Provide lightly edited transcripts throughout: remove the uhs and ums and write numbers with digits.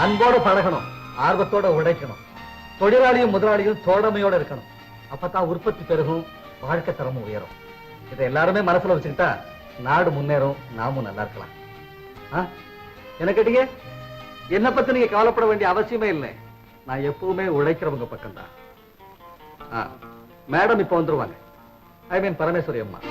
அன்போடு பழகணும், ஆர்வத்தோட உழைக்கணும், தொழிலாளியும் முதலாளியும் தோழமையோட இருக்கணும். அப்பதான் உற்பத்தி பெருகும், வாழ்க்கை தரமும் உயரும். இதை எல்லாருமே மனசுல வச்சுக்கிட்டா நாடு முன்னேறும், நாமும் நல்லா இருக்கலாம். என்ன கேட்டீங்க? என்ன பத்தி நீங்க கவலைப்பட வேண்டிய அவசியமே இல்லை. நான் எப்பவுமே உழைக்கிறவங்க பக்கம்தான். மேடம் இப்ப வந்துருவாங்க. ஐ மீன் பரமேஸ்வரி அம்மா.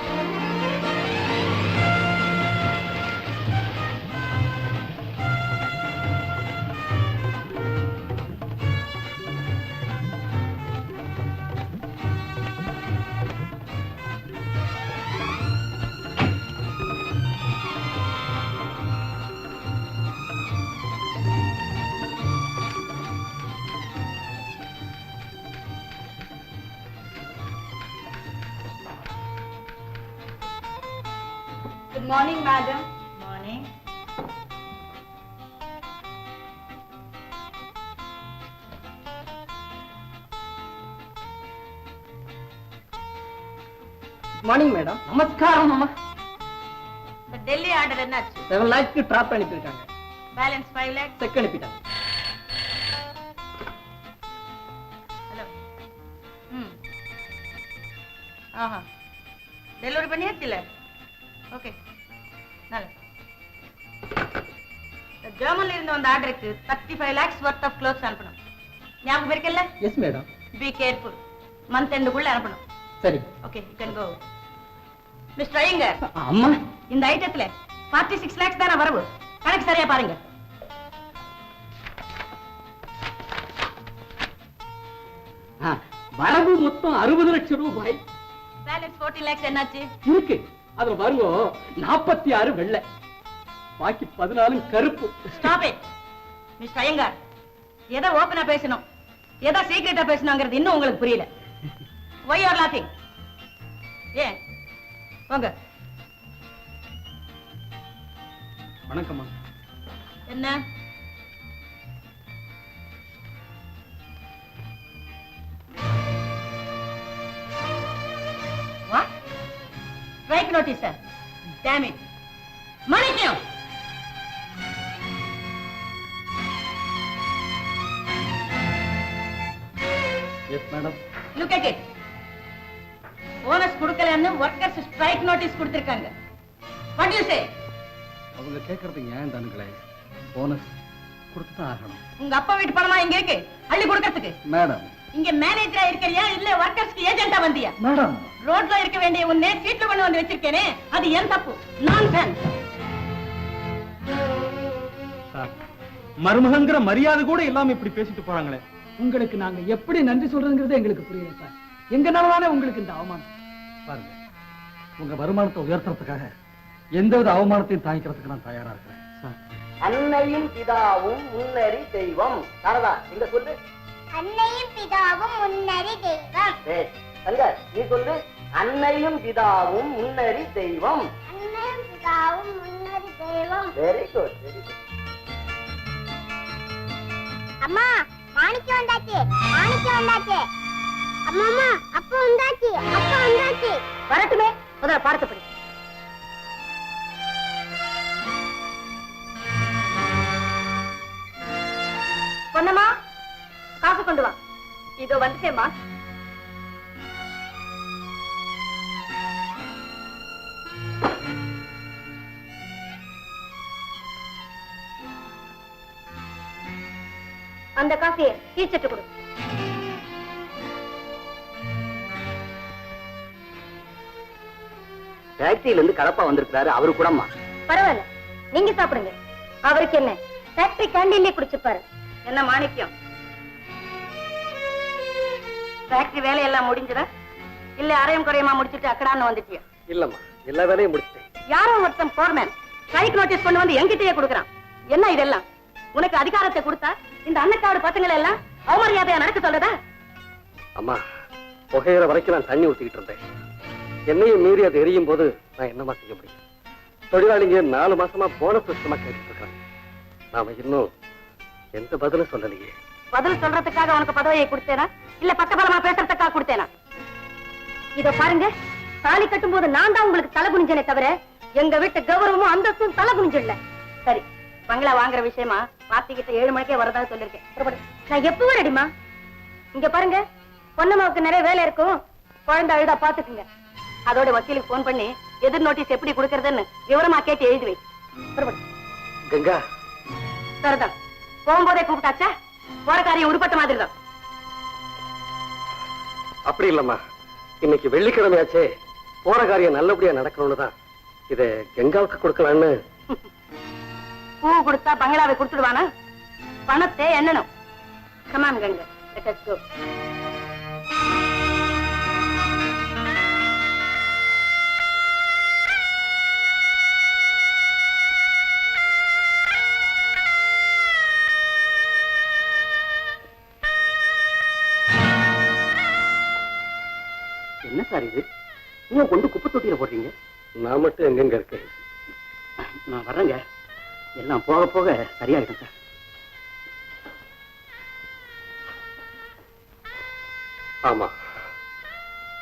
Good morning, madam. Morning. Morning madam. நமஸ்காரம் அம்மா. The Delhi order என்னாச்சு? 7 lakhs டிராப் அனுப்பியிருக்காங்க. Balance 5 lakhs. செக் அனுப்பிட்டாங்க. ஹலோ. ஆஹா. டெலிவரி பண்ணியாச்சுல? ஓகே. நல்ல. ஜெர்மன்ல இருந்து வந்த ஆர்டருக்கு 35 lakhs worth of clothes அனுப்பணும். ஞாபகம் இருக்கல்ல? Yes madam. Be careful. Month எண்டுக்குள்ள அனுப்பணும். சரி. Okay, you can go. Mister Iyengar. அம்மா. இந்த ஐட்டத்துல 46 lakhs தான வரவு. கணக்கு சரியா பாருங்க. வரவு மொத்தம் 60 லட்சம் ரூபாய். பேலன்ஸ் 40 lakhs என்னாச்சு? இருக்கு. அதுல பாருங்க 46 வெள்ளை, பாக்கி 14 கருப்பு. Stop it mister Iyengar. எதை ஓபனா பேசணும், எதை சீக்ரெட்டா பேசணுங்கிறது இன்னும் உங்களுக்கு புரியல. Why you are laughing? ஏன் போங்க. வணக்கம்மா. என்ன what strike notice sir? Damn it. மணிக்கம். Yes madam. Look at it. Bonus கொடுக்கலன்னு வர்க்கர்ஸ் ஸ்ட்ரைக் நோட்டீஸ் கொடுத்திருக்காங்க. What do you say? அவங்க கேட்கறது ஏன் தானுங்களே, போனஸ் கொடுத்துதான் ஆகணும். உங்க அப்பா வீட்டு பணமா இங்க இருக்கு அள்ளி கொடுக்கிறதுக்கு? மேடம், இங்க மேனேஜரா இருக்கறியா இல்ல வர்க்கர்ஸ்க்கு ஏஜென்ட்டா வந்தியா? மேடம், ரோட்ல இருக்க வேண்டிய உன்னை சீட்ல கொண்டு வந்து வச்சிருக்கேனே, அது என் தப்பு. நான்சென்ஸ். மருமகங்கிற மரியாதை கூட இல்லாம இப்படி பேசிட்டு போறாங்களே. உங்களுக்கு நாங்க எப்படி நன்றி சொல்றதுங்கிறது எங்களுக்கு புரியல சார். எங்கனாலதானே உங்களுக்கு இந்த அவமானம். பாருங்க, உங்க வருமானத்தை உயர்த்துறதுக்காக எந்தவித அவமானத்தையும் தாங்கிக்கிறதுக்கு நான் தயாரா இருக்கிறேன். அன்னையும் பிதாவும் முன்னறி தெய்வம். நாரதா இங்க சொல்லு. அன்னையும் பிதாவும் முன்னறி தெய்வம். சங்கர் நீ சொல்லு. அன்னையும் பிதாவும் முன்னறி தெய்வம். அன்னையும் பிதாவும் முன்னறி தெய்வம். Very good, very good. அம்மா, மாணிக்கம் வந்தாச்சு, மாணிக்கம் வந்தாச்சு. அம்மா, அப்பா வந்தாச்சு, அப்பா வந்தாச்சு. வரட்டுமே, முதல்ல பாடத்தை படி. பொன்னம்மா, காசு கொண்டு வா. இதோ வந்துட்டேம்மா. அந்த காசையை டீச்சர்ட்டு கொடு. ஃபேக்டரியில இருந்து கடப்பா வந்திருக்காரு, அவரு கூடமா. பரவாயில்ல, நீங்க சாப்பிடுங்க. அவருக்கு என்ன, ஃபேக்டரி கேண்டீன்லயே குடிச்சுப்பாரு. என்ன மாணிக்கம், ஃபேக்டரி வேலையெல்லாம் முடிஞ்சதா இல்ல அரையும் குறையமா முடிச்சுட்டு அக்கடான்னு வந்துட்டியா? இல்லம்மா, எல்லா வேலையும் முடிச்சிட்டேன். யாரோ ஒருத்தன் போர்மேன் ஸ்ட்ரைக் நோட்டீஸ் கொண்டு வந்து என்கிட்டயே கொடுக்கறான். என்ன இதெல்லாம்? உனக்கு அதிகாரத்தை கொடுத்தா இந்த அன்னக்காவோட பசங்களை எல்லாம் அவமரியாதையா நடக்க சொல்றதா? அம்மா, புகையிற வரைக்கும் நான் தண்ணி ஊத்திக்கிட்டு இருந்தேன். என்னையும் மீறி அது எரியும் போது நான் என்னமா செய்ய முடியும்? தொழிலாளிங்க 4 மாசமா போனஸ் சிஸ்டமா கேட்டுட்டு இருக்காங்க. நாம இன்னும் எந்த பதிலும் சொல்லலையே. பதில் சொல்றதுக்காக உனக்கு பதவியை கொடுத்தேனா இல்ல பக்கபலமா பேசுறதுக்காக கொடுத்தேனா? இத பாருங்க, தாலி கட்டும் போது நான் தான் உங்களுக்கு தலை குனிஞ்சனே தவிர எங்க வீட்டு கௌரவமும் அந்தஸ்தும் தலை குனிஞ்சிடல. சரி, பங்களா வாங்குற விஷயமா பாத்திக்கிட்ட 7 மணிக்கே வரதா சொல்லிருக்கேன். புறப்படு. நான் எப்ப வரடிமா? இங்க பாருங்க, பொன்னம்மாவுக்கு நிறைய வேலை இருக்கும். குழந்தை அழுதா பாத்துக்குங்க. அதோட வக்கீலுக்கு போன் பண்ணி எதிர் நோட்டீஸ் எப்படி கொடுக்கறதுன்னு விவரமா கேட்டு எழுதி வை. புறப்படு. கங்கா, சரிதான். போகும்போதே கூப்பிட்டாச்சா? போற காரியம் உருப்பட்ட மாதிரி தான். அப்படி இல்லம்மா, இன்னைக்கு வெள்ளிக்கிழமையாச்சே, போற காரியம் நல்லபடியா நடக்கணும்னு தான் இத கங்காவுக்கு கொடுக்கலான்னு. பூ கொடுத்தா பங்களாவை கொடுத்துடுவானா? பணத்தை எண்ணணும். கமான் கங்க, let us go. என்ன சார் இது? நீங்க கொண்டு குப்பை தொட்டியில போடுறீங்க? நான் மட்டும் எங்கெங்க இருக்கேன்? நான் வர்றேங்க, எல்லாம் போக போக சரியாயிடும் சார். ஆமா,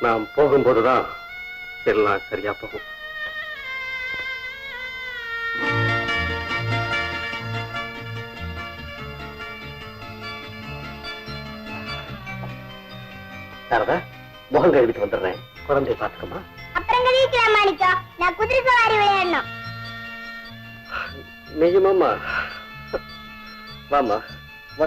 நாம் போகும்போதுதான் எல்லாம் சரியா போகும். சாரதா, முகம் கழுவிட்டு வந்துடுறேன். குழந்தைய பாத்துக்கமா. அப்புறம் கழிக்கலாம் மாணிக்கம். நான் குதிரை சவாரி விளையாடணும். நிஜமாமா? வாமா வா.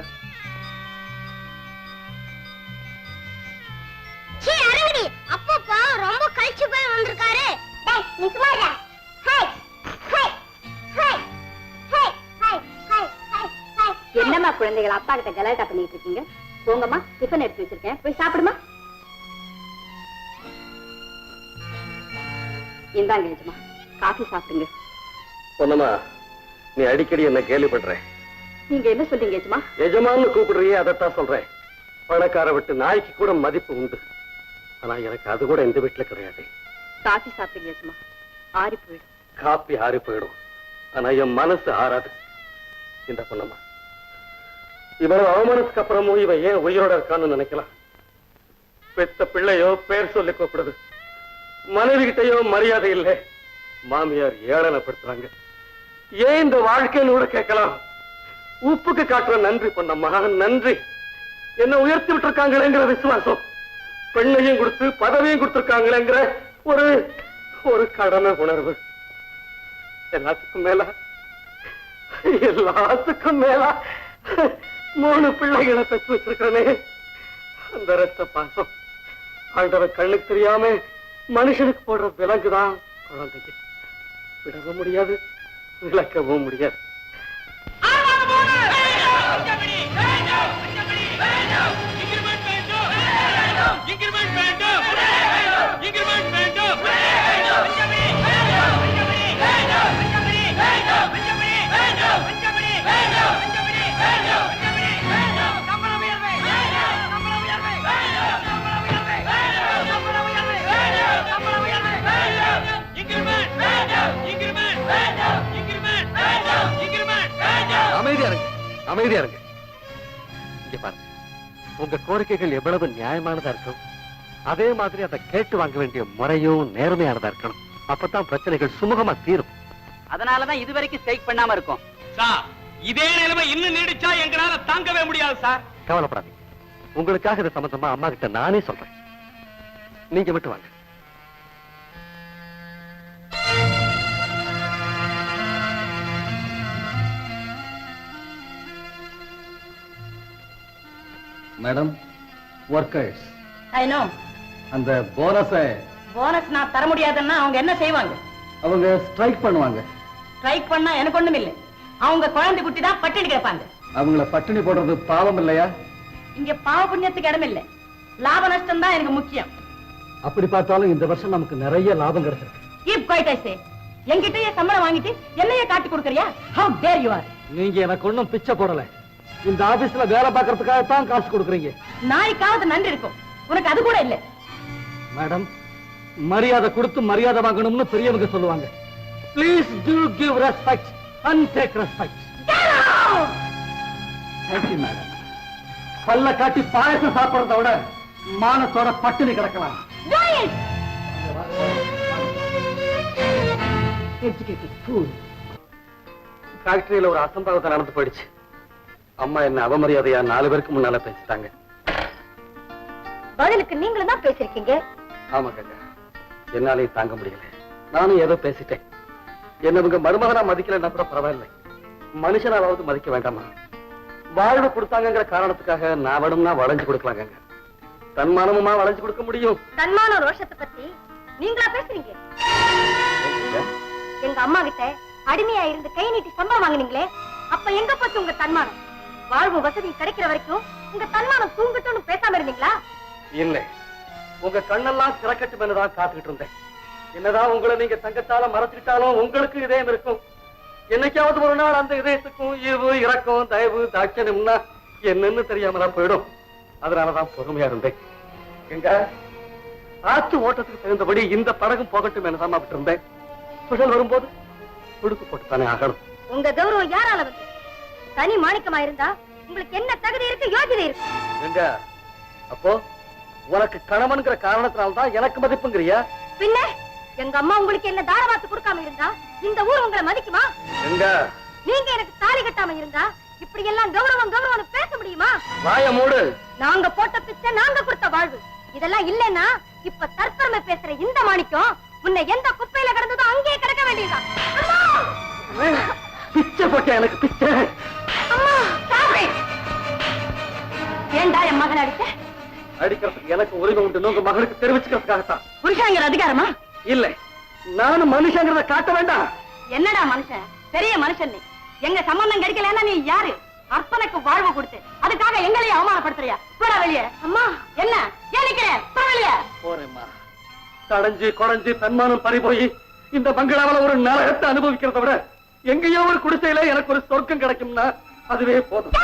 சீ அரங்கடி, அப்பப்பா ரொம்ப கழிச்சு போய் வந்திருக்காரு. டேய் நீ சும்மா இரு. High high high high high high high high. என்னம்மா குழந்தைகள் அப்பா கிட்ட கலாட்டா பண்ணிட்டு இருக்கீங்க? போங்கம்மா, டிஃபன் எடுத்து வச்சிருக்கேன், போய் சாப்பிடுமா. இந்தாங்க ஏஜமா, காஃபி சாப்பிடுங்க. பொன்னம்மா, நீ அடிக்கடி என்ன கேள்விப்படுற. நீங்க என்ன சொல்றீங்க ஏஜமா? எஜமான்னு கூப்பிடுறியே, அதைத்தான் சொல்றேன். பணக்கார விட்டு நாய்க்கு கூட மதிப்பு உண்டு. ஆனா எனக்கு அது கூட இந்த வீட்டுல கிடையாது. காஃபி சாப்பிடுங்க ஏஜமா, ஆறி போயிடும். காப்பி ஆறி போயிடும், ஆனா என் மனசு ஆறாது. இந்த பொன்னம்மா, இவ்வளவு அவமானத்துக்கு அப்புறமும் இவன் ஏன் உயிரோட இருக்கான்னு நினைக்கலாம். பெத்த பிள்ளையோ பேர் சொல்லி கூப்பிடுது, மனைவி கிட்டையோ மரியாதை இல்லை, மாமியார் ஏளனப்படுத்துறாங்க. ஏன் இந்த வாழ்க்கைன்னு கூட கேட்கலாம். உப்புக்கு காட்டுற நன்றி பொன்னம்மா, நன்றி. என்ன உயர்த்தி விட்டுருக்காங்களேங்கிற விசுவாசம், பெண்ணையும் கொடுத்து பதவியும் கொடுத்திருக்காங்களேங்கிற ஒரு ஒரு கடமை உணர்வு. எல்லாத்துக்கும் மேல 3 பிள்ளைகளை பெற்று வச்சிருக்கிறனே, அந்த ரத்த பாசம். ஆண்டவன் கண்ணுக்கு தெரியாம மனுஷனுக்கு போடுற விலங்குதான் குழந்தைக்கு. விடவும் முடியாது, விளக்கவும் முடியாது. அமைதியா இருங்க. இங்க பாருங்க, உங்க கோரிக்கைகள் எவ்வளவு நியாயமானதா இருக்கும், அதே மாதிரி அதை கேட்டு வாங்க வேண்டிய முறையும் நேர்மையானதா இருக்கணும். அப்பதான் பிரச்சனைகள் சுமூகமா தீரும். அதனாலதான் இதுவரைக்கும் ஸ்ட்ரைக் பண்ணாம இருக்கோம் சார். இதே நிலைமை இன்னும் நீடிச்சா எங்களால தாங்கவே முடியாது சார். கவலைப்படாதீங்க, உங்களுக்காக இது சம்பந்தமா அம்மா கிட்ட நானே சொல்றேன். நீங்க மட்டும் வாங்க. Madam, workers I know. அந்த போனஸை போனஸ் நான் தர முடியாதுன்னா அவங்க என்ன செய்வாங்க? அவங்க ஸ்ட்ரைக் பண்ணுவாங்க. ஸ்ட்ரைக் பண்ணா எனக்கு ஒண்ணும் இல்லை. அவங்க குழந்தை குட்டி தான் பட்டினி கிடப்பாங்க. அவங்கள பட்டினி போடுறது பாவம் இல்லையா? இங்க பாவ புண்ணியத்துக்கு இடம் இல்லை, லாப நஷ்டம் தான் எனக்கு முக்கியம். அப்படி பார்த்தாலும் இந்த வருஷம் நமக்கு நிறைய லாபம் கிடைச்சிருக்கு. Keep quiet, I say. என்கிட்டயே சம்பளம் வாங்கிட்டு என்னையே காட்டி கொடுக்கறியா? How dare you are? நீங்க எனக்கு ஒண்ணும் பிச்சை போடல. இந்த ஆபீஸ்ல வேலை பார்க்கறதுக்காகத்தான் காசு கொடுக்குறீங்க. நாய்க்காவது நன்றி இருக்கும், உனக்கு அது கூட இல்ல. மேடம், மரியாதை கொடுத்து மரியாதை வாங்கணும்னு பெரியவங்க சொல்லுவாங்க. Please do give respect and take respect. Thank you, madam. பல்ல காட்டி பாயசம் சாப்பிடுறத விட மானத்தோட பட்டினி கிடக்கலாம். Educated fool. ஃபேக்டரியில ஒரு அசம்பாவிதம் நடந்து போயிடுச்சு. அம்மா என்ன அவமரியாதையா 4 பேருக்கு முன்னால பேசிட்டாங்க. பதிலுக்கு நீங்களும் தான் பேசிருக்கீங்க. ஆமா கங்கா, என்னாலே தாங்க முடியல. நானும் ஏதோ பேசிட்டேன். என்ன இவங்க மருமகனா மதிக்கலன்னா கூட பரவாயில்லை, மனுஷனாவது மதிக்க வேண்டாமா? வாழ்வு கொடுத்தாங்கிற காரணத்துக்காக நான் வேணும்னா வளைஞ்சு கொடுக்கலாங்க. தன்மானமுமா வளைஞ்சு கொடுக்க முடியும்? தன்மான ரோஷத்தை பத்தி நீங்களா பேசுறீங்க? எங்க அம்மா கிட்ட அடிமையா இருந்து கை நீட்டி சம்பளம் வாங்குனீங்களே, அப்ப எங்க போச்சு உங்க தன்மானம்? வாழ்வு வசதி கிடைக்கிற வரைக்கும் உங்க தன்மானம் தூங்கட்டும்னு பேசாம இருந்தீங்களா? இல்ல, உங்க கண்ணெல்லாம் திறக்கட்டும் என்னதான் காத்துக்கிட்டு இருந்தேன். என்னதான் உங்களை நீங்க தங்கத்தால மறைச்சிட்டாலும் உங்களுக்கு இதயம் இருக்கும். என்னைக்காவது ஒரு நாள் அந்த இதயத்துக்கும் ஈவு இரக்கம் தயவு தாட்சணம்னா என்னன்னு தெரியாமலாம் போயிடும். அதனாலதான் பொறுமையா இருந்தேன். எங்க ஆற்று ஓட்டத்துக்கு தகுந்தபடி இந்த படகும் போகட்டும் என்னதான் விட்டு இருந்தேன். புயல் வரும்போது துடுக்கு போட்டுத்தானே ஆகணும். உங்க கௌரவம் யாரால வந்து? தனி மாணிக்கமா இருந்தா உங்களுக்கு என்ன தகுதி இருக்கு, யோகிதை இருக்கு? எங்க அப்போ உனக்கு கணவன்கிற காரணத்தினால்தான் எனக்கு மதிப்புங்கிறியா? பின்ன எங்க அம்மா உங்களுக்கு என்ன தாரவாத்து கொடுக்காம இருந்தா இந்த ஊர் உங்களை மதிக்குமா? எங்க நீங்க எனக்கு தாலி கட்டாம இருந்தா இப்படி எல்லாம் கௌரவம் கௌரவம் பேச முடியுமா? வாய மூடு. நாங்க போட்ட பிச்சை, நாங்க கொடுத்த வாழ்வு, இதெல்லாம் இல்லன்னா இப்ப தற்பெருமை பேசுற இந்த மாணிக்கம் உன்னை எந்த குப்பையில கிடந்ததோ அங்கேயே கிடக்க வேண்டியதுதான். பிச்சை போட்ட எனக்கு பிச்சை. அம்மா சாமி, ஏண்டா என் மகன் அடிச்ச? அடிக்கிறதுக்கு எனக்கு உரிமை உண்டு, உங்க மகனுக்கு தெரிவிச்சுக்கிறதுக்காகத்தான். புருஷங்கிற அதிகாரமா? இல்ல, நானும் மனுஷங்கிறத காட்ட வேண்டாம். என்னடா மனுஷன், பெரிய மனுஷன் நீ. எங்க சம்பந்தம் கிடைக்கலன்னா நீ யாரு? அர்ப்பனுக்கு வாழ்வு கொடுத்து அதுக்காக எங்களையும் அவமானப்படுத்துறியா? போடா வெளியே. அம்மா என்ன ஏன் நிக்கிற? போ வெளியே. போறேம்மா. தடைஞ்சு குறைஞ்சு தன்மானம் பறி போய் இந்த பங்களாவில ஒரு நரகத்தை அனுபவிக்கிறத விட எங்கேயோ ஒரு குடிசையில எனக்கு ஒரு சொர்க்கம் கிடைக்கும்னா அதுவே போதும்.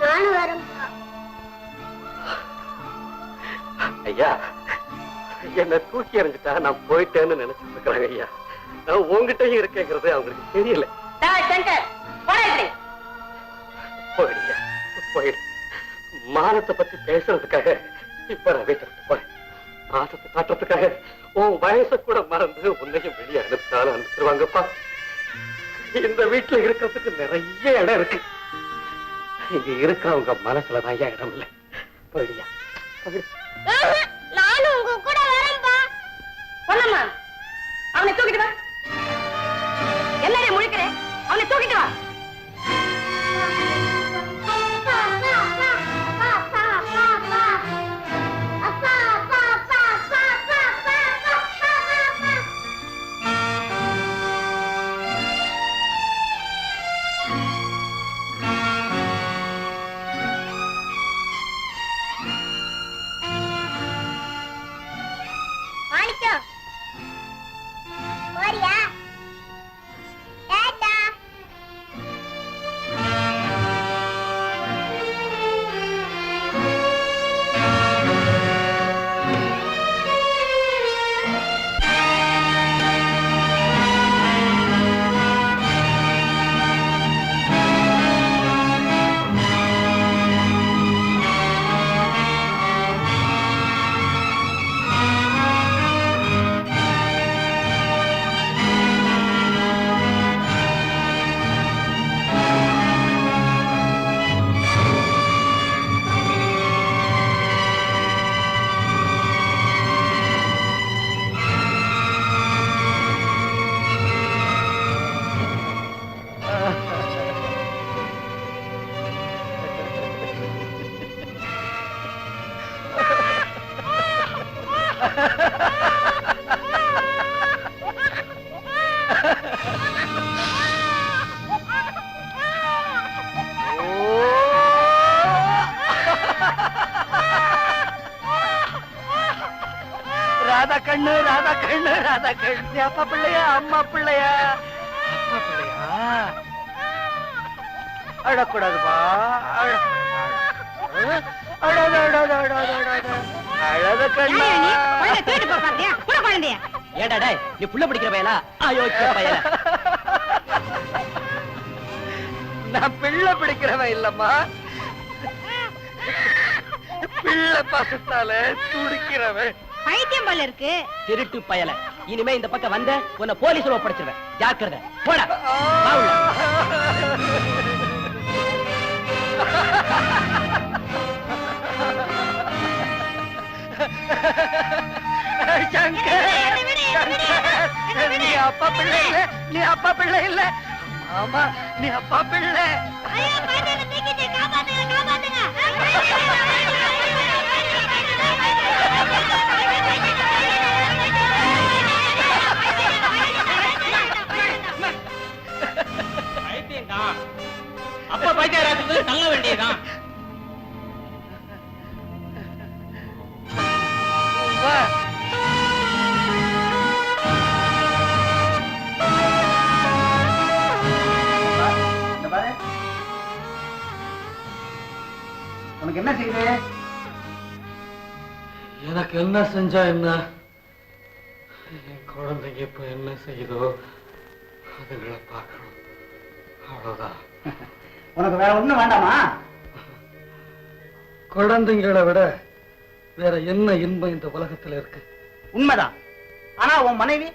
நானும் வரேன். ஐயா, என்ன தூக்கி எறிஞ்சிட்டா நான் போயிட்டேன்னு நினைச்சிட்டு இருக்கிறாங்க ஐயா. நான் உங்ககிட்டயும் இருக்கேங்கிறது அவங்களுக்கு தெரியல. போயிடுங்க, போயிடு. மானத்தை பத்தி பேசுறதுக்காக இப்ப நான் வீட்டை விட்டு போறேன். மாசத்தை காட்டுறதுக்காக உன் வயசை கூட மறந்து உன்னையும் வெளியே அனுப்பினாலும் அனுப்பிச்சிருவாங்கப்பா. இந்த வீட்டுல இருக்கிறதுக்கு நிறைய இடம் இருக்கு. இங்க இருக்கிறவங்க மனசுலதான் ஐயா இடம் இல்லை. போயிடுயா, போயிடு. நானும் உங்க கூட வரேன்பா. பொன்னம்மா, அவனை தூக்கிட்டு வா. எல்லாரையும் முழிக்கிறேன், அவனை தூக்கிட்டு வா. போறியா? டாடா. ராதா கண்ணு ராதா கண்ணு ராதா கண்ணு அப்பா பிள்ளையா அம்மா பிள்ளையா அப்பா பிள்ளையா அழக்கூடாதுப்பா அழாத அழாத அழாத அழாத அழாத கண்ணு ஏடா டேய் நீ புள்ள பிடிக்கிற பயலா அயோக்கிய பயல நான் பிள்ளை பிடிக்கிறவன் இல்லம்மா பிள்ளை பாசத்தால துடிக்கிறவன் பைத்தியம் போல இருக்கு. திருட்டு பயல இனிமே இந்த பக்கம் வந்த உன்னை போலீஸ்ல ஒப்படைச்சிருவேன் ஜாக்கிரதை போடா வா உள்ள. நீ அப்பா பிள்ளை இல்ல நீ அப்பா பிள்ளை இல்ல ஆமா நீ அப்பா பிள்ளை அப்பா பைத்தியராஜுக்கு தள்ள வேண்டியதான் உனக்கு என்ன செய்யுது எனக்கு என்ன செஞ்சா என்ன என் குழந்தைங்க இப்ப என்ன செய்யுதோ அதுங்களை பார்க்கணும் அவ்வளவுதான் உனக்கு வேற ஒண்ணும் வேண்டாமா? குழந்தைங்களை விட வேற என்ன இன்பம் இந்த உலகத்துல இருக்கு? உண்மைதான். ஆனா உன் மனைவி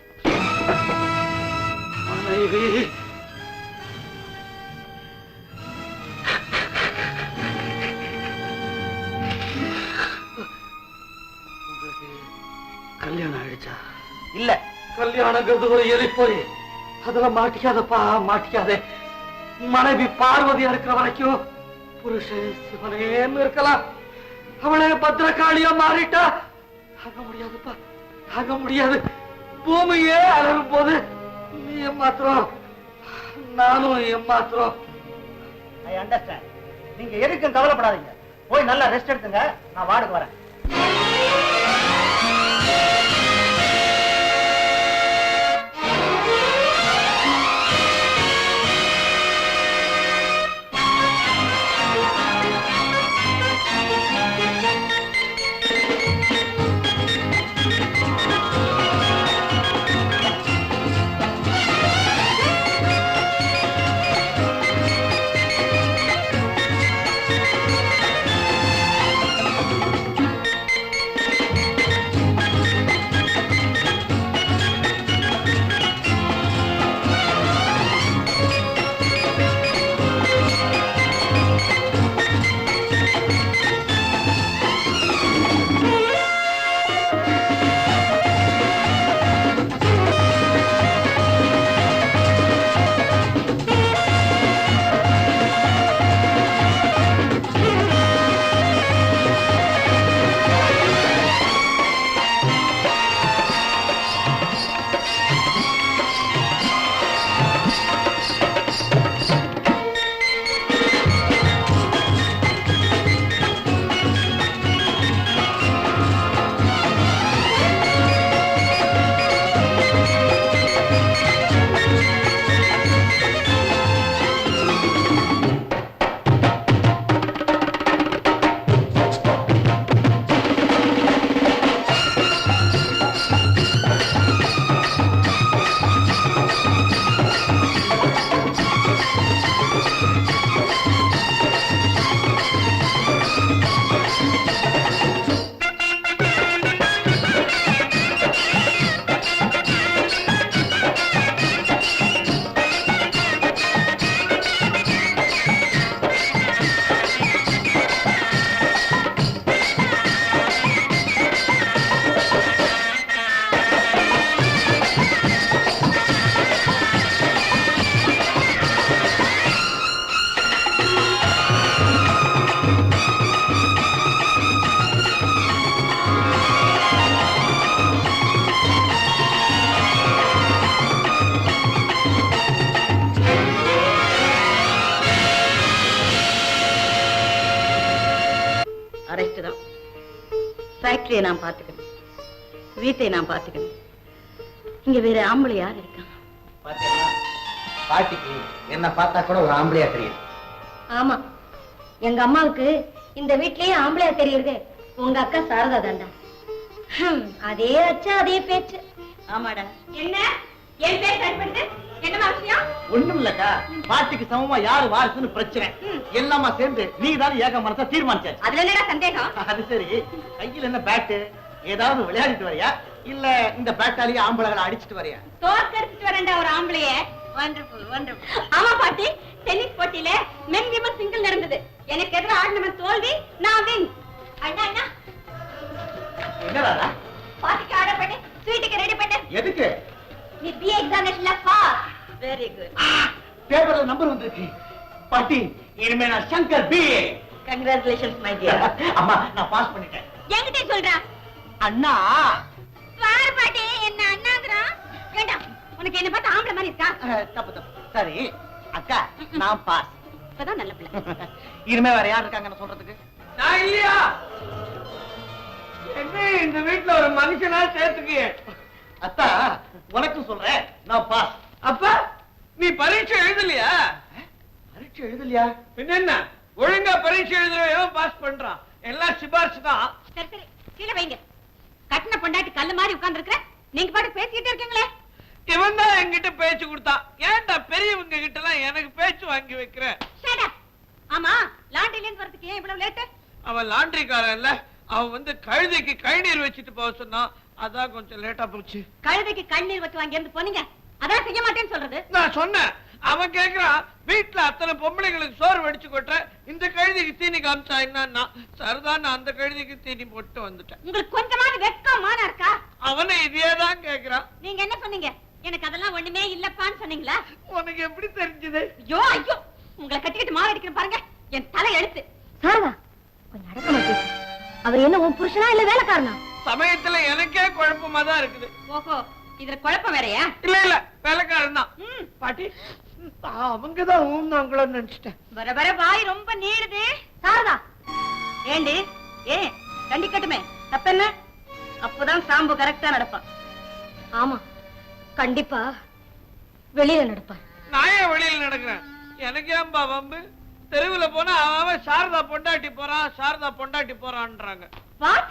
மனைவி உங்களுக்கு கல்யாணம் ஆயிடுச்சா? இல்ல. கல்யாணங்கிறது ஒரு எரிப்பொறி. அதுல மாட்டிக்காதப்பா மாட்டிக்காதே. மனைவி பார்வதியா இருக்கிற வரைக்கும் புருஷன் சிவனேன்னு இருக்கலாம். அவளே பத்திரகாளியா மாறிட்டா தாங்க முடியாதுப்பா தாங்க முடியாது. பூமியே அழகும் போது நீ ஏமாத்திரம் நானும் ஏமாத்திரம். I understand. நீங்க எதுக்கும் கவலைப்படாதீங்க. போய் நல்லா ரெஸ்ட் எடுத்துங்க. நான் வார்டுக்கு வரேன். அரெஸ்ட் தான். ஃபேக்டரியை நான் பாத்துக்கணும், வீட்டை நான் பாத்துக்கணும். இங்க வேற ஆம்பளை யார் இருக்கா? பாட்டிக்கு என்ன பார்த்தா கூட ஒரு ஆம்பளையா தெரியுது. ஆமா, எங்க அம்மாவுக்கு இந்த வீட்லயே ஆம்பளையா தெரியுது உங்க அக்கா சாரதா தாண்டா. அதே அச்சா அதே பேச்சு. ஆமாடா. என்ன என் பேர் கட்பட்டு என்ன விஷயம்? ஒண்ணும் இல்லக்கா, பாட்டிக்கு சமமா யாரு வாரிசுன்னு பிரச்சனை எல்லாமா சேர்ந்து நீ தான் ஏக மனசா தீர்மானிச்சாச்சு. அதுல என்னடா சந்தேகம்? அது சரி, கையில என்ன பேட்டு ஏதாவது விளையாடிட்டு வரியா இல்ல இந்த பேட்டாலேயே ஆம்பளைகளை அடிச்சிட்டு வரியா? தோற்கடிச்சிட்டு வரேன்டா ஒரு ஆம்பளைய. Wonderful wonderful. ஆமா பாட்டி, டென்னிஸ் போட்டியில மென் விமன் சிங்கிள் நடந்தது. எனக்கு எதிராக ஆடினவன் தோல்வி, நான் வின். அண்ணா அண்ணா என்னடா பாட்டிக்கு ஆர்டர் பண்ணி ஸ்வீட்டுக்கு ரெடி பண்ணு. எதுக்கு? நீ பிஏ எக்ஸாமினேஷன்ல பாஸ். Very good. பேப்பர்ல நம்பர் வந்திருக்கு. பாட்டி இனிமே நான் Shankar B. Congratulations my dear. அம்மா நான் பாஸ் பண்ணிட்டேன். என்கிட்ட சொல்றா அண்ணா. பாரு பாட்டி என்ன அண்ணாங்கறா. வேண்டாம், உனக்கு என்ன பார்த்தா ஆம்பளை மாதிரி இருக்கா? தப்பு தப்பு. சரி அக்கா, நான் பாஸ். இப்பதான் நல்ல பிள்ளை. இனிமே வேற யார் இருக்காங்கன்னு சொல்றதுக்கு? நான் இல்லையா? என்ன இந்த வீட்டுல ஒரு மனுஷனா சேர்த்துக்கிய? அத்தா உனக்கும் சொல்றேன், நான் பாஸ். அப்பா நீ பரீட்சை எழுதலையா? பரீட்சை எழுதலையா? பின்ன என்ன, ஒழுங்கா பரீட்சை எழுதுறவன் பாஸ் பண்றான். எல்லாம் சிபாரிசு தான். சரி சரி, கீழே வைங்க. கட்டின பொண்டாட்டி கல்லு மாதிரி உட்கார்ந்து இருக்கிற நீங்க பாட்டு பேசிக்கிட்டே இருக்கீங்களே. இவன் தான் என்கிட்ட பேச்சு கொடுத்தான். ஏன்டா பெரியவங்க கிட்ட எல்லாம் எனக்கு பேச்சு வாங்கி வைக்கிற? Shut up. ஆமா, லாண்டரில இருந்து வரதுக்கு ஏன் இவ்வளவு லேட்? அவன் லாண்டரிக்காரன் இல்ல, அவன் வந்து கழுதைக்கு கழுநீர் வச்சுட்டு போக சொன்னான். அதான் கொஞ்சம் லேட்டா போச்சு. கழுதைக்கு கண்ணீர் வச்சு வாங்கி இருந்து போனீங்க, அதான் செய்ய மாட்டேன்னு சொல்றது. நான் சொன்னேன். அவன் கேக்குறான், வீட்டுல அத்தனை பொம்பளைங்களுக்கு சோறு வடிச்சு கொட்டுற, இந்த கழுதைக்கு தீனி காமிச்சா என்னன்னா, சரிதான் நான் அந்த கழுதைக்கு தீனி போட்டு வந்துட்டேன். உங்களுக்கு கொஞ்சமாவது வெட்கம் மானம் இருக்கா? அவனை இதே தான் கேக்குறான். நீங்க என்ன சொன்னீங்க? எனக்கு அதெல்லாம் ஒண்ணுமே இல்லப்பான்னு சொன்னீங்களா? உனக்கு எப்படி தெரிஞ்சது? ஐயோ ஐயோ, உங்களை கட்டிக்கிட்டு மாற அடிக்கிறேன் பாருங்க, என் தலை எழுத்து. சாரதா கொஞ்சம் அடக்கமா பேசு. அவர் என்ன உன் புருஷனா இல்ல வேலைக்காரனா? சமயத்துல எனக்கே குழப்பமா தான் இருக்குது. ஓஹோ, இதுல குழப்பம் வேறயா? இல்ல இல்ல, வேலைக்காரன் தான். பாட்டி அவங்கதான் ஊன்னாங்களோன்னு நினைச்சிட்டேன். வர வர வாய் ரொம்ப நீளுது. சாரதா ஏண்டி, ஏன் கண்டிக்கட்டுமே, தப்பென்ன? அப்பதான் சாம்பு கரெக்டா நடப்பான். ஆமா, கண்டிப்பா வெளியில நடப்பார். நான் ஏன் வெளியில நடக்கிறேன்? எனக்கு ஏன்பா வம்பு? தெருவுல போனா அவன் சாரதா பொண்டாட்டி போறான், சாரதா பொண்டாட்டி போறான்றாங்க. வாட்?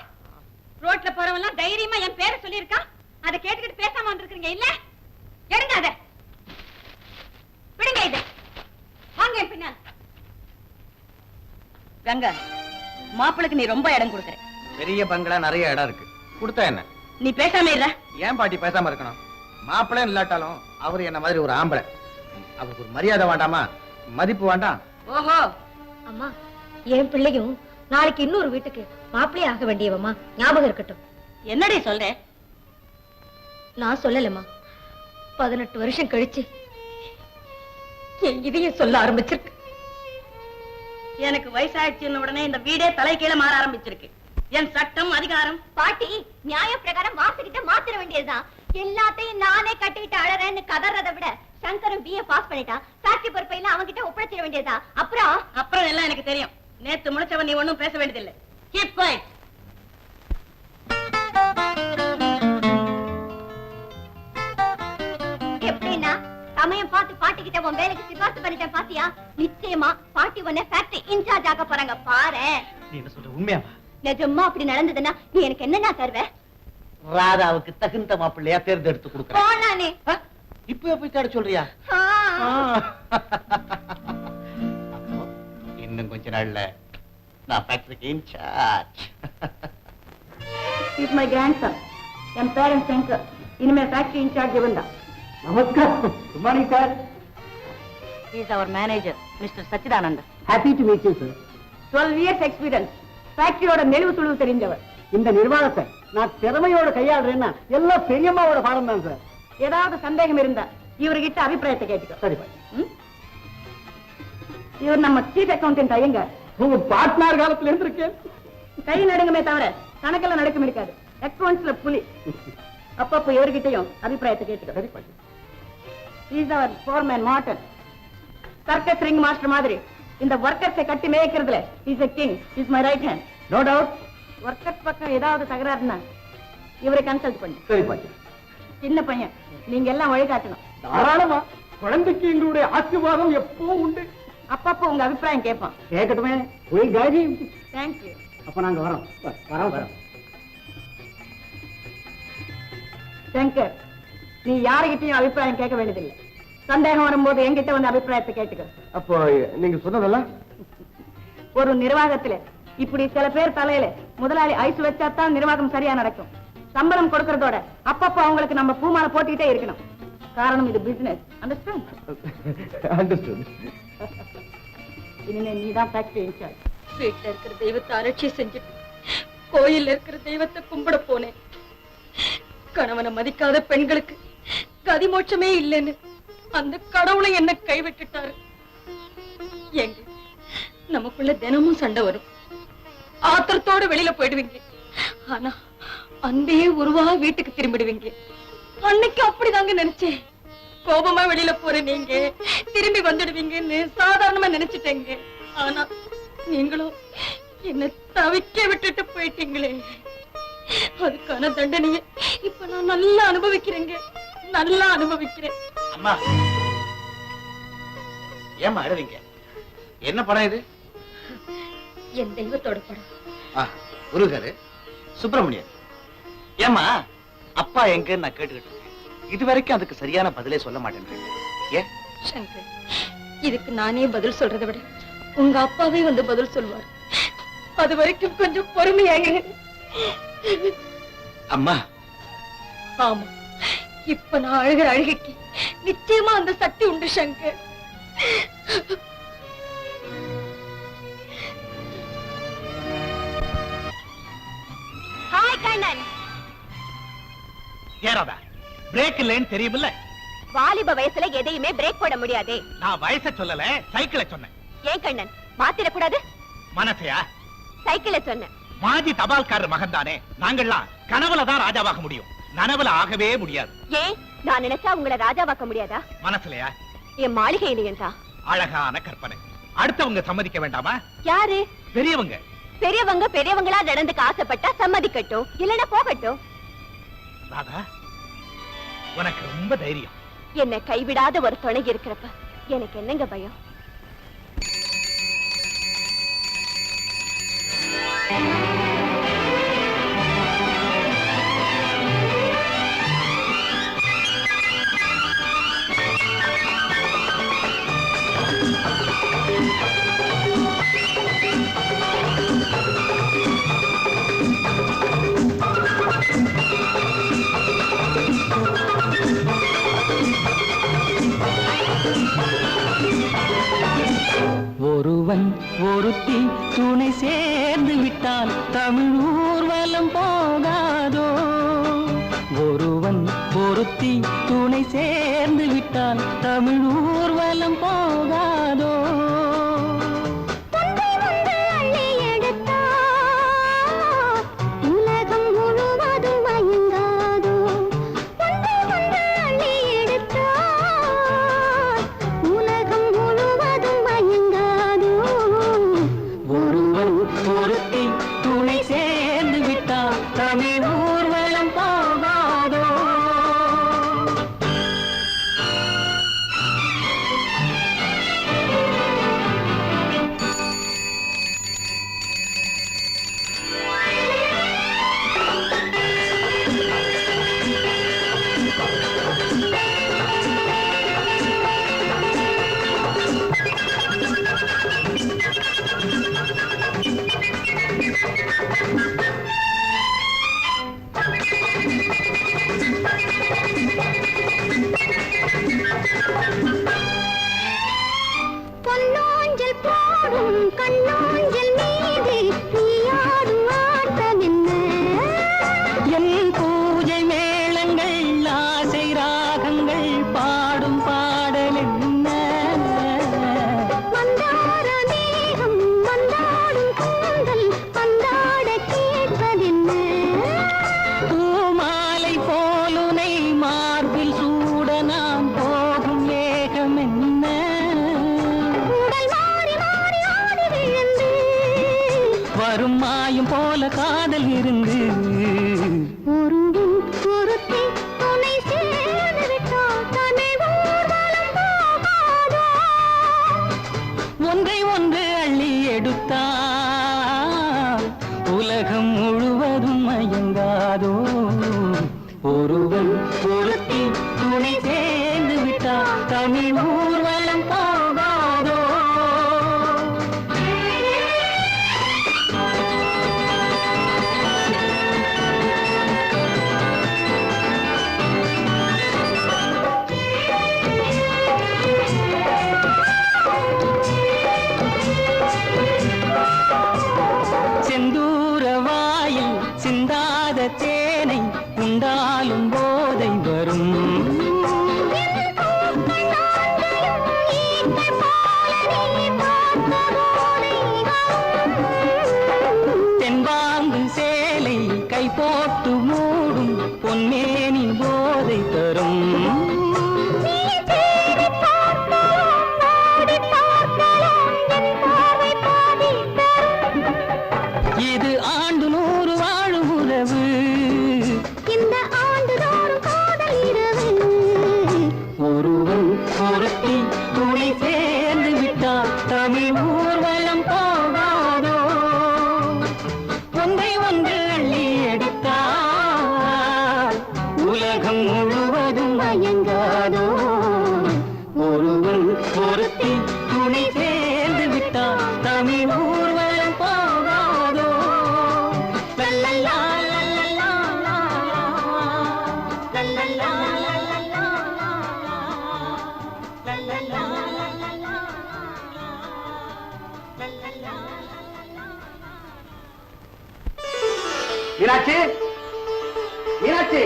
ரோட்ல போறவெல்லாம் தைரியமா என் பேரை சொல்லியிருக்கான், அதை கேட்டுக்கிட்டு பேசாம வந்திருக்கீங்க இல்ல? எடுங்க அத, விடுங்க இத, வாங்க என் பின்னால். கங்கா, மாப்பிளைக்கு நீ ரொம்ப இடம் கொடுக்கற. பெரிய பங்களா நிறைய இடம் இருக்கு, கொடுத்தா என்ன? நீ பேசாம இல்ல? ஏன் பாட்டி பேசாம இருக்கணும்? மாப்பிள்ளை இல்லாட்டாலும் அவரு என்ன மாதிரி ஒரு ஆம்பளை, அவருக்கு ஒரு மரியாதை வேண்டாமா? மதிப்பு வேண்டாம்? ஓஹோ, அம்மா, என் பிள்ளையும் நாளைக்கு இன்னொரு வீட்டுக்கு மாப்பிள்ளை ஆக வேண்டியவம்மா, ஞாபகம் இருக்கட்டும். என்னடி சொல்ற? நான் சொல்லலம்மா, 18 வருஷம் கழிச்சு என் இதயம் சொல்ல ஆரம்பிச்சிருக்கு. எனக்கு வயசாயிடுச்சுன்னு உடனே இந்த வீடே தலை கீழே மாற ஆரம்பிச்சிருக்கு. என் சட்டம் அதிகாரம். பாட்டி, நியாய பிரகாரம் வாசுகிட்ட மாத்திர வேண்டியதுதான். எல்லாத்தையும் நானே கட்டிக்கிட்டு அழறேன்னு கதறதை விட சங்கரன் பிஏ பாஸ் பண்ணிட்டான், ஃபேக்டரி பொறுப்பையெல்லாம் அவங்கிட்ட ஒப்படைச்சிட வேண்டியதுதான். அப்புறம் எல்லாம் எனக்கு தெரியும். நேத்து முளைச்சவன் நீ ஒண்ணும் பேச வேண்டியதில்லை. Keep quiet. எப்படின்னா சமயம் பார்த்து பாட்டி கிட்ட உன் வேலைக்கு சிபாரிசு பண்ணிட்டேன் பாத்தியா? நிச்சயமா பாட்டி உன்னை ஃபேக்டரி இன்சார்ஜ் ஆக போறாங்க பாரு. நீ என்ன சொல்ற, உண்மையாவா? நிஜமா அப்படி நடந்ததுன்னா நீ எனக்கு என்னன்னா தருவ? ராதாவுக்கு தகுந்த மாப்பிள்ளையா தேர்ந்தெடுத்து கொடுக்க போனானே. இப்ப போய் தேட சொல்றியா? இன்னும் கொஞ்ச நாள்ல நான் ஃபேக்டரிக்கு இன்சார்ஜ். He's my grandson. என் பேரன் சங்கர் இனிமே ஃபேக்டரி இன்சார்ஜ் இவன்தான். நமஸ்காரம். Good morning sir. He is our manager, Mr. Sachidananda. Happy to meet you sir. 12 years experience. ஃபேக்டரியோட நெளிவு துளிவு தெரிஞ்சவர். இந்த நிர்வாகத்தை நான் திறமையோட கையாடுறேன்னா எல்லாம் பெரியம்மாவோட பாடம் தான் சார். ஏதாவது சந்தேகம் இருந்தா இவர்கிட்ட அபிப்பிராயத்தை கேட்டுக்க. சரி, இவர் நம்ம சீஃப் அக்கவுண்டன்ட் ஐயங்கார். உங்க பார்ட்னர் காலத்துல இருந்திருக்கேன். கை நடுங்கமே தவிர கணக்கெல்லாம் நடக்கும் இருக்காது. அக்கவுண்ட்ஸ்ல புலி. அப்பப்போ இவர்கிட்டயும் அபிப்பிராயத்தை கேட்டுக்க. சரி பாட்டி. He is our foreman Martin. Circus ring master மாதிரி இந்த ஒர்க்கர்ஸை கட்டி மேய்க்கிறதுல he is a king. He is my right hand. No doubt. ஒர்க்கர்ஸ் பக்கம் ஏதாவது தகராறுனா இவரை கன்சல்ட் பண்ணு. சரி பாட்டி. சின்ன பையன், நீங்க எல்லாம் வழிகாட்டணும். தாராளமா. குழந்தைக்கு எங்களுடைய ஆசீர்வாதம் எப்பவும் உண்டு. அப்பப்போ உங்க அபிப்பிராயம் கேட்பான். கேட்கட்டுமே. போய் காஜி. தேங்க்யூ. அப்ப நாங்க வரோம். வரோம். சங்கர், நீ யாருகிட்டையும் அபிப்பிராயம் கேட்க வேண்டியதில்லை. சந்தேகம் வரும்போது என்கிட்ட வந்து அபிப்பிராயத்தை கேட்டுக்க. அப்போ நீங்க சொன்னதெல்லாம் ஒரு நிர்வாகத்துல இப்படி சில பேர் தலையில முதலாளி ஐஸ் வச்சாதான் நிர்வாகம் சரியா நடக்கும். சம்பளம் கொடுக்கறதோட அப்பப்போ அவங்களுக்கு நம்ம பூமாலை போட்டுக்கிட்டே இருக்கணும். காரணம் இது பிசினஸ். அண்டர்ஸ்டாண்ட்? அண்டர்ஸ்டாண்ட். இனிமே நீதான் ஃபேக்டரி இன்சார்ஜ். வீட்டுல இருக்கிற தெய்வத்தை அலட்சியம் செஞ்சுட்டு கோயில்ல இருக்கிற தெய்வத்தை கும்பிட போனேன். கணவனை மதிக்காத பெண்களுக்கு கதி மோட்சமே இல்லைன்னு அந்த கடவுளை என்ன கைவிட்டுட்டாரு. எங்க நமக்குள்ள தினமும் சண்டை வரும். ஆத்திரத்தோட வெளியில போயிடுவீங்க. ஆனா அன்பே உருவா வீட்டுக்கு திரும்பிடுவீங்க. அன்னைக்கு அப்படிதாங்க நினைச்சேன். கோபமா வெளியில போற நீங்க திரும்பி வந்துடுவீங்கன்னு சாதாரணமா நினைச்சிட்டேங்க. ஆனா நீங்களும் என்ன தவிக்க விட்டுட்டு போயிட்டீங்களே. அதுக்கான தண்டனையை இப்ப நான் நல்லா அனுபவிக்கிறேங்க. நல்லா அனுபவிக்கிறேன். அம்மா, ஏம்மா அழுவீங்க? என்ன படம் இது? என் தெய்வத்தோட படம். முருகரு, சுப்பிரமணியன். ஏம்மா, அப்பா எங்கன்னு நான் கேட்டுக்கிட்டு இருக்கேன். இது வரைக்கும் அதுக்கு சரியான பதிலே சொல்ல மாட்டேன்றீங்க. ஏன்? சங்கர், இதுக்கு நானே பதில் சொல்றதை விட உங்க அப்பாவே வந்து பதில் சொல்வார். அது வரைக்கும் கொஞ்சம் பொறுமையாக. அம்மா. ஆமா, இப்ப நான் அழுகிற அழுகைக்கு நிச்சயமா அந்த சக்தி உண்டு சங்கர். ஹாய் கண்ணன். ஏறாதா? பிரேக் இல்லைன்னு தெரியுமில்ல? வாலிப வயசுல எதையுமே பிரேக் போட முடியாதே. நான் வயசை சொல்லல, சைக்கிளை சொன்னேன். ஏன் கண்ணன், மாத்திரக்கூடாது? மனசையா? சைக்கிளை சொன்னேன். மாஜி தபால்காரர் மகன் தானே. நாங்கள்லாம் கனவுல தான் ராஜாவாக முடியும், நனவுல ஆகவே முடியாது. ஏன், நான் நினைச்சா உங்களை ராஜாவாக்க முடியாதா? மனசுலயா? என் மாளிகை இல்லையா? அழகான கற்பனை. அடுத்தவங்க சம்மதிக்க வேண்டாமா? யாரு? பெரியவங்க. பெரியவங்க பெரியவங்களா நடந்துக்க ஆசைப்பட்டா சம்மதிக்கட்டும், இல்லைன்னா போகட்டும். ராதா, உனக்கு ரொம்ப தைரியம். என்னை கைவிடாத ஒரு துணை இருக்கிறப்ப எனக்கு என்னங்க பயம்? ஒருவன் ஒருத்தி துணை சேர்ந்து விட்டால் தமிழ் ஊர்வலம் போகாதோ. ஒருவன் ஒருத்தி துணை சேர்ந்து விட்டால் தமிழ் ஊர்வலம் போகாதோ. உலகம் முழுவதும் மயங்காதோ. உலகம் முழுவதும் மயங்காதோ. ஒருவன் ஒருத்தி துணை சேர்ந்து விட்டால் தமிழ் ஊர்வலம் போகாதோ. போல காதல் இருந்து ஒருத்தி துணை சேர்ந்து விட்டால் தன்னை ஊர்வலம் போகாதோ. ஒன்றை ஒன்று அள்ளி எடுத்தால் உலகம் முழுவதும் மயங்காதோ. ஒருவன் ஒருத்தி துணை சேர்ந்து விட்டால் தமிழ் ஊர்வலம் போகாதோ. செந்தூர வாயில் சிந்தாத தேனை உண்டாலும் போதை வரும். தென்பாங்கு சேலை கை போட்டு மூடும் பொன்னேனி போதை தரும். இது ஆண்டு 100 வாழும் உறவு. இந்த ஆண்டுதோறும் காதல் இரவு. ஒருவன் ஒருத்தி துணை சேர்ந்து விட்டால் தமிழ் ஊர்வலம் போகாதோ. ஒன்றை ஒன்று அள்ளி எடுத்தால் உலகம் முழுவதும் மயங்காதோ. ஒருவன் ஒருத்தி துணை சேர்ந்து விட்டால் தமிழ் ஊர்வலம் போகாதோ. லல்லல்லா, லல்லல்லா, லல்லல்லா, லல்லல்லா, மீனாட்சி, மீனாட்சி,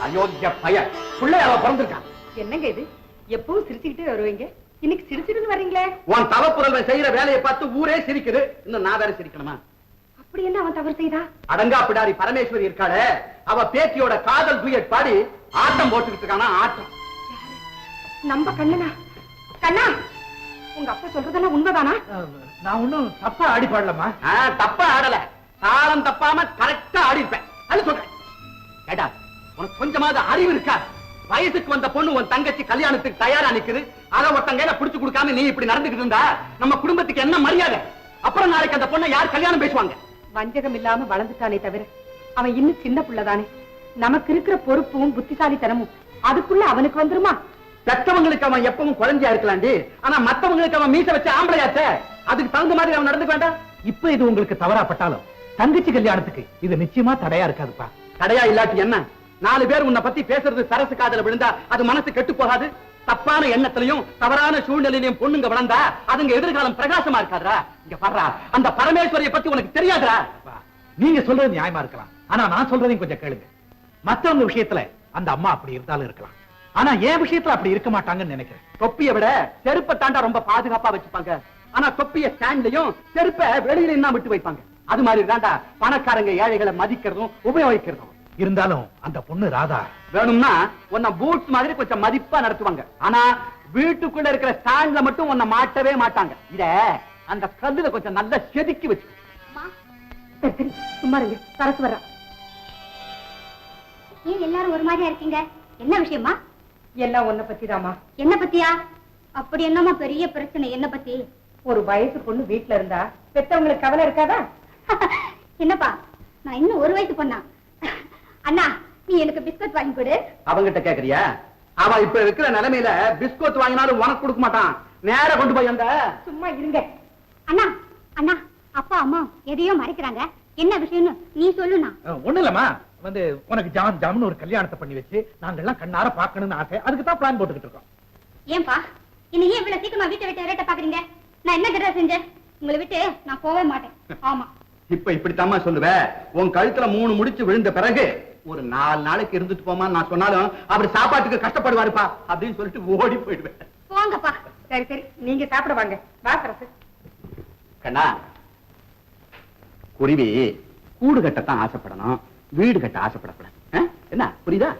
அயோக்கிய பையன் பிள்ளை அவ பிறந்திருக்கான். என்னங்க இது? எப்பவும் சிரிச்சுக்கிட்டே வருவீங்க, இன்னைக்கு சிரிச்சுட்டு வர்றீங்களே. உன் தவப்புறவன் செய்யற வேலையை பார்த்து ஊரே சிரிக்குது, இன்னும் நான் வேற சிரிக்கணுமா? அப்படி என்ன அவன் தவறு செய்தா? அடங்கா பிடாரி பரமேஸ்வரி இருக்காளே, அவ பேத்தியோட காதல் டூயட் பாடி ஆட்டம் போட்டுக்கிட்டு இருக்கானா ஆட்டம். நம்ம கண்ணனா? கண்ணா, உங்க அப்பா சொல்றதெல்லாம் உண்மைதானா? நான் ஒண்ணும் தப்பா ஆடி பாடலமா. தப்பா ஆடல, தாளம் தப்பாம கரெக்டா ஆடி இருப்பேன், அது சொல்றேன். கேட்டா உனக்கு கொஞ்சமாவது அறிவு இருக்கா? வயசுக்கு வந்த பொண்ணு உன் தங்கச்சி கல்யாணத்துக்கு தயாரா நிக்குது, அத ஒருத்தங்க பிடிச்சு கொடுக்காம நீ இப்படி நடந்துகிட்டு இருந்தா நம்ம குடும்பத்துக்கு என்ன மரியாதை? அப்புறம் நாளைக்கு அந்த பொண்ணை யார் கல்யாணம் பேசுவாங்க? வஞ்சகம் இல்லாம வளர்ந்துட்டானே தவிர அவன் இன்னும் சின்ன புள்ளதானே. நமக்கு இருக்கிற பொறுப்பும் புத்திசாலித்தனமும் அதுக்குள்ள அவனுக்கு வந்துருமா? பெத்தவங்களுக்கு அவன் எப்பவும் குழந்தையா இருக்கலாண்டி, ஆனா மத்தவங்களுக்கு அவன் மீச வச்ச ஆம்பளையாச்சே, அதுக்கு தகுந்த மாதிரி அவன் நடந்துக்க வேண்டாம். இப்ப இது உங்களுக்கு தவறாப்பட்டாலும் தங்கச்சி கல்யாணத்துக்கு இது நிச்சயமா தடையா இருக்காதுப்பா. தடையா இல்லாட்டி என்ன? 4 பேர் உன்னை பத்தி பேசுறது சரசு காதல விழுந்தா அது மனசு கெட்டு போகாது? தப்பான எண்ணத்திலையும் தவறான சூழ்நிலையிலையும் பொண்ணுங்க வளர்ந்தா அதுங்க எதிர்காலம் பிரகாசமா இருக்காதா? இங்க பாருடா, அந்த பரமேஸ்வரியை பத்தி உனக்கு தெரியாதா? நீங்க சொல்றது நியாயமா இருக்கலாம், ஆனா நான் சொல்றதையும் கொஞ்சம் கேளுங்க. மத்தவங்க விஷயத்துல அந்த அம்மா அப்படி இருந்தாலும் இருக்கலாம், ஆனா என் விஷயத்துல அப்படி இருக்க மாட்டாங்கன்னு நினைக்கிறேன். தொப்பியை விட செருப்பை தாண்டா ரொம்ப பாதுகாப்பா வச்சுப்பாங்க, ஆனா தொப்பிய ஸ்டாண்ட்லயும் செருப்பை வெளியில என்ன விட்டு வைப்பாங்க. அது மாதிரி தாண்டா பணக்காரங்க ஏழைகளை மதிக்கிறதும் உபயோகிக்கிறதும். இருந்தாலும் அந்த பொண்ணு ராதா வேணும்னா உன்னை பூட்ஸ் மாதிரி கொஞ்சம் மதிப்பா நடத்துவாங்க, ஆனா வீட்டுக்குள்ள இருக்கிற ஸ்டாண்ட்ல மட்டும் உன்னை மாட்டவே மாட்டாங்க. இத அந்த கல்லுல கொஞ்சம் நல்லா செதுக்கி வச்சு. சரி சரி, சும்மா இருங்க, சரசு வர்றா. ஏன் எல்லாரும் ஒரு மாதிரியா இருக்கீங்க? என்ன விஷயமா? எல்லாம் உன்னை பத்திதாமா. என்ன பத்தியா? அப்படி என்னமா பெரிய பிரச்சனை? என்ன பத்தி? ஒரு வயசு பொண்ணு வீட்டுல இருந்தா பெத்தவங்களுக்கு கவலை இருக்காதா? என்னப்பா, நான் இன்னும் 1 வயசு பொண்ணா? அண்ணா, நீ எனக்கு பிஸ்கட் வாங்கி கொடு. அவங்கிட்ட கேக்குறியா? அவன் இப்ப இருக்கிற நிலைமையில பிஸ்கட் வாங்கினாலும் உனக்கு கொடுக்க மாட்டான், நேரா கொண்டு போய் அந்த. சும்மா இருங்க. அண்ணா, அண்ணா, அப்பா அம்மா எதையோ மறைக்கிறாங்க, என்ன விஷயம்னு நீ சொல்லுண்ணா. ஒண்ணு இல்லம்மா, வந்து உனக்கு ஜாம் ஜாம்னு ஒரு கல்யாணத்தை பண்ணி வச்சு நாங்கெல்லாம் கண்ணார பாக்கணும்னு ஆசை, அதுக்கு தான் பிளான் போட்டுக்கிட்டு இருக்கோம். ஏன்பா இன்னும் ஏன் இவ்வளவு சீக்கிரமா வீட்டை விட்டு விரட்ட பாக்குறீங்க? நான் என்ன கெட்ட செஞ்சேன்? உங்களை விட்டு நான் போவே மாட்டேன். ஆமா, இப்ப இப்படித்தாம்மா சொல்லுவ. உன் கழுத்துல 3 முடிச்சு விழுந்த பிறகு ஒரு 4 நாளைக்கு இருந்துட்டு போமா நான் சொன்னாலும் அவர் சாப்பாட்டுக்கு கஷ்டப்படுவாருப்பா அப்படின்னு சொல்லிட்டு ஓடி போயிடுவேன். போங்கப்பா. சரி சரி, நீங்க சாப்பிட வாங்க. வா சரசு. கண்ணா, குருவி கூடு கட்டத்தான் ஆசைப்படணும், வீடு கட்ட ஆசைப்படக்கூடாது. என்ன புரியுதா?